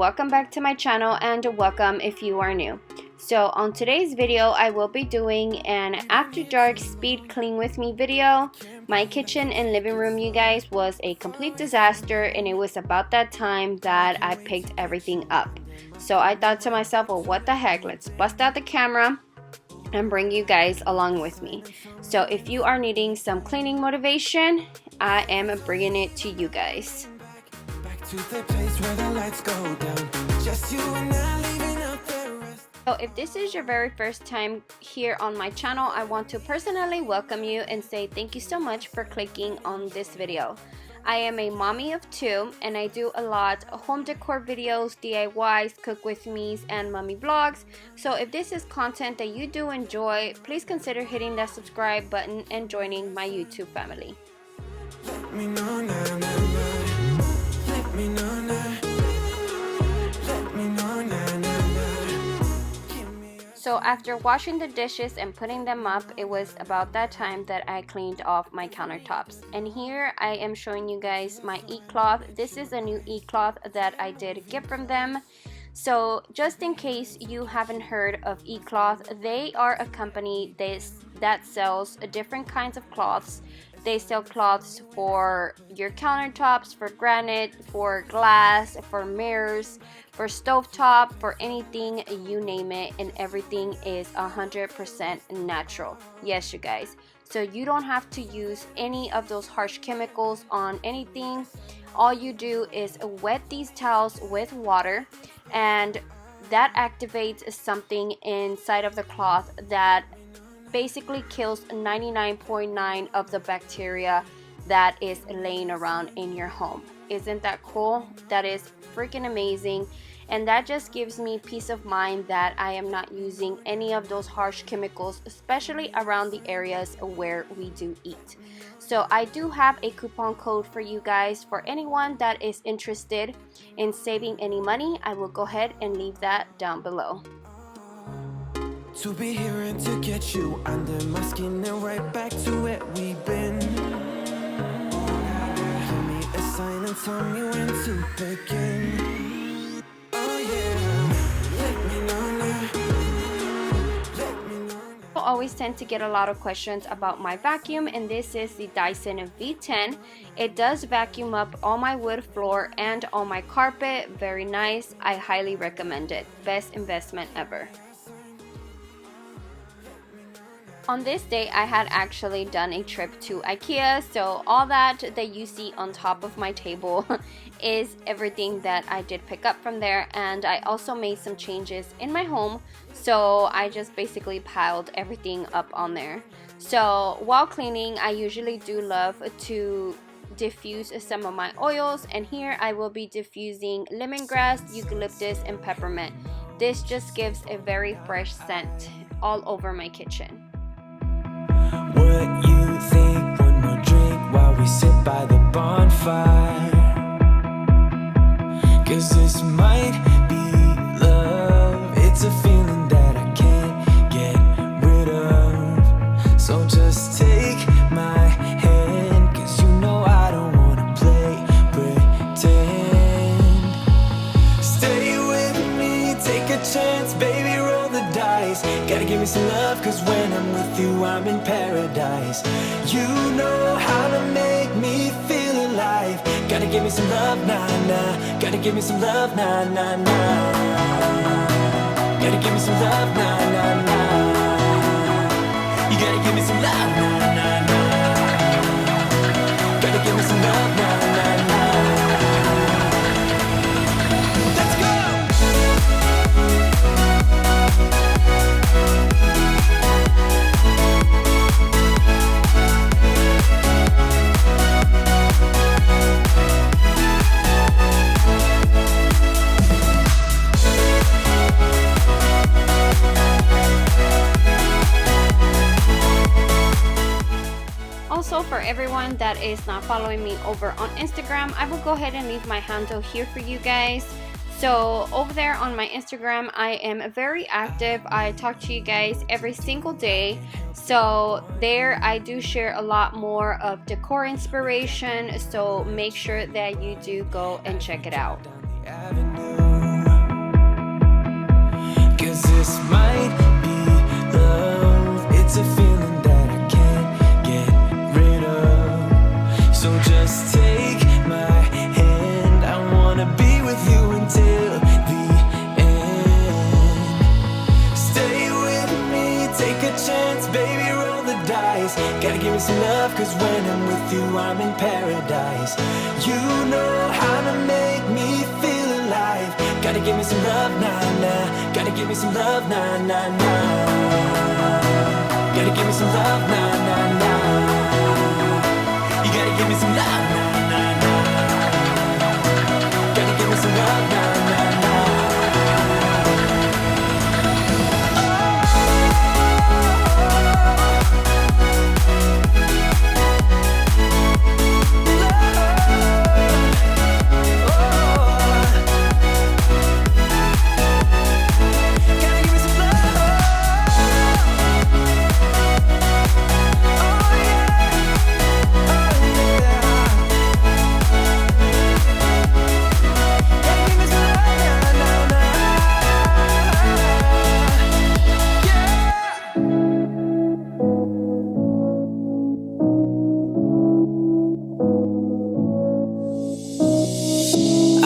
welcome back to my channel, and welcome if you are new. So on today's video, I will be doing an after dark speed clean with me video. My kitchen and living room, you guys, was a complete disaster, and it was about that time that I picked everything up. So I thought to myself, well, what the heck, let's bust out the camera and bring you guys along with me. So if you are needing some cleaning motivation, I am bringing it to you guys. So if this is your very first time here on my channel, I want to personally welcome you and say thank you so much for clicking on this video. I am a mommy of two, and I do a lot of home decor videos, DIYs, cook with me's, and mommy vlogs. So if this is content that you do enjoy, please consider hitting that subscribe button and joining my YouTube family. Let me know now, let me know now. Let me know now. So after washing the dishes and putting them up, it was about that time that I cleaned off my countertops. And here I am showing you guys my ecloth. This is a new ecloth that I did get from them. So just in case you haven't heard of ecloth, they are a company that sells different kinds of cloths. They sell cloths for your countertops, for granite, for glass, for mirrors, for stovetop, for anything, you name it, and everything is 100% natural. Yes, you guys. So you don't have to use any of those harsh chemicals on anything. All you do is wet these towels with water, and that activates something inside of the cloth that basically kills 99.9% of the bacteria that is laying around in your home. Isn't that cool? That is freaking amazing, and that just gives me peace of mind that I am not using any of those harsh chemicals, especially around the areas where we do eat. So I do have a coupon code for you guys. For anyone that is interested in saving any money, I will go ahead and leave that down below. To be here and to get you under my skin and right back to where we've been. Give me a sign and tell me when to begin. Oh yeah, let me know now. Let me know now. I always tend to get a lot of questions about my vacuum, and this is the Dyson V10. It does vacuum up all my wood floor and all my carpet. Very nice. I highly recommend it. Best investment ever. On this day, I had actually done a trip to IKEA, so all that you see on top of my table is everything that I did pick up from there, and I also made some changes in my home, so I just basically piled everything up on there. So while cleaning, I usually do love to diffuse some of my oils, and here I will be diffusing lemongrass, eucalyptus, and peppermint. This just gives a very fresh scent all over my kitchen. What you think? One more drink while we sit by the bonfire. 'Cause this might be love. It's a feeling that I can't get rid of. So just take my hand, 'cause you know I don't wanna play pretend. Stay with me, take a chance, baby, roll the dice. Gotta give me some love, 'cause when I'm with you, I'm in paradise. You know how to make me feel alive. Gotta give me some love, nah, nah. Gotta give me some love, nah, nah, nah. Gotta give me some love, nah, nah, nah. You gotta give me some love, nah, nah, nah. Gotta give me some love, nah, nah, nah. Let's go! Also, for everyone that is not following me over on Instagram, I will go ahead and leave my handle here for you guys. So over there on my Instagram, I am very active. I talk to you guys every single day. So there I do share a lot more of decor inspiration. So make sure that you do go and check it out. this might be love. It's a feeling that I can't get rid of. So just take my hand, I wanna be with you until the end. Stay with me, take a chance, baby, roll the dice. Gotta give me some love, cause when I'm with you, I'm in paradise. You know how to make me feel alive. Gotta give me some love, nah, nah. Gotta give me some love, nah, nah, nah. Gotta give me some love, nah, nah, nah. You gotta give me some love, nah, nah, nah. Gotta give me some love, nah, nah, nah.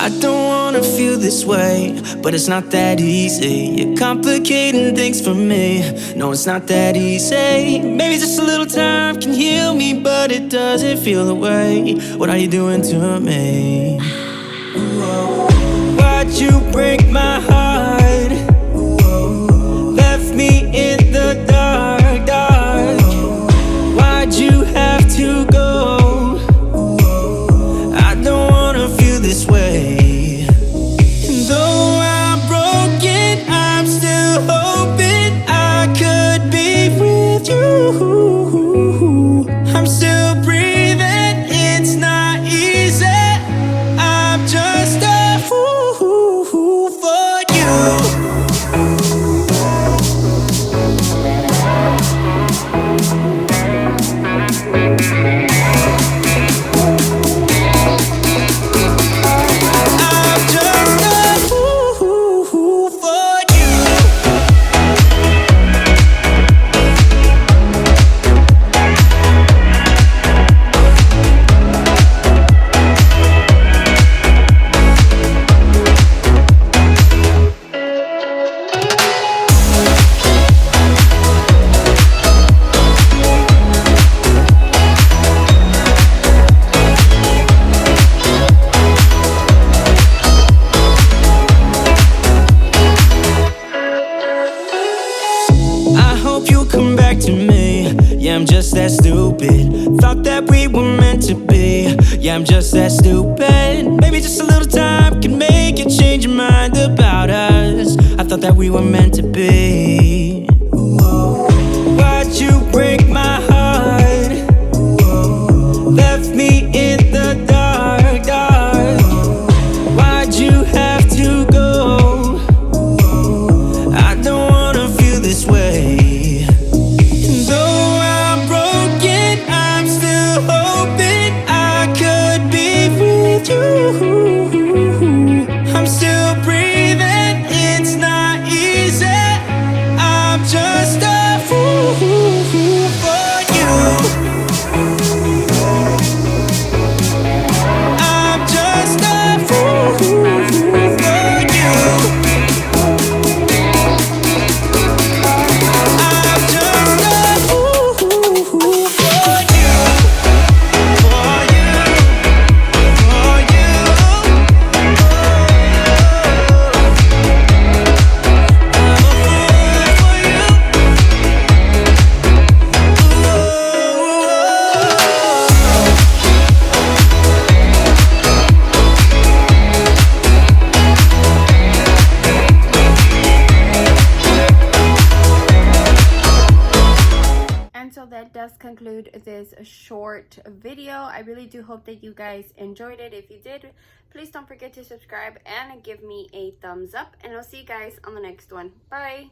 I don't wanna feel this way, but it's not that easy. You're complicating things for me. No, it's not that easy. Maybe just a little time can heal me, but it doesn't feel the way. What are you doing to me? Why'd you break my heart? Left me in the dark, dark. Why'd you have to go? I don't wanna feel this way. Though I'm broken, I'm still hoping I could be with you. I'm still breathing, it's not easy. I'm just a fool for you. Yeah, I'm just that stupid. Thought that we were meant to be. Yeah, I'm just that stupid. Maybe just a little time can make you change your mind about us. I thought that we were meant to be. Why'd you break my heart? Left me in the dark, dark. Why'd you have to go? I don't wanna feel this way. I'm still breathing, it's not easy. I'm just a fool for you. I'm just a fool for you. I'm just a fool for you. For you. So that does conclude this short video. I really do hope that you guys enjoyed it. If you did, please don't forget to subscribe and give me a thumbs up, and I'll see you guys on the next one. Bye.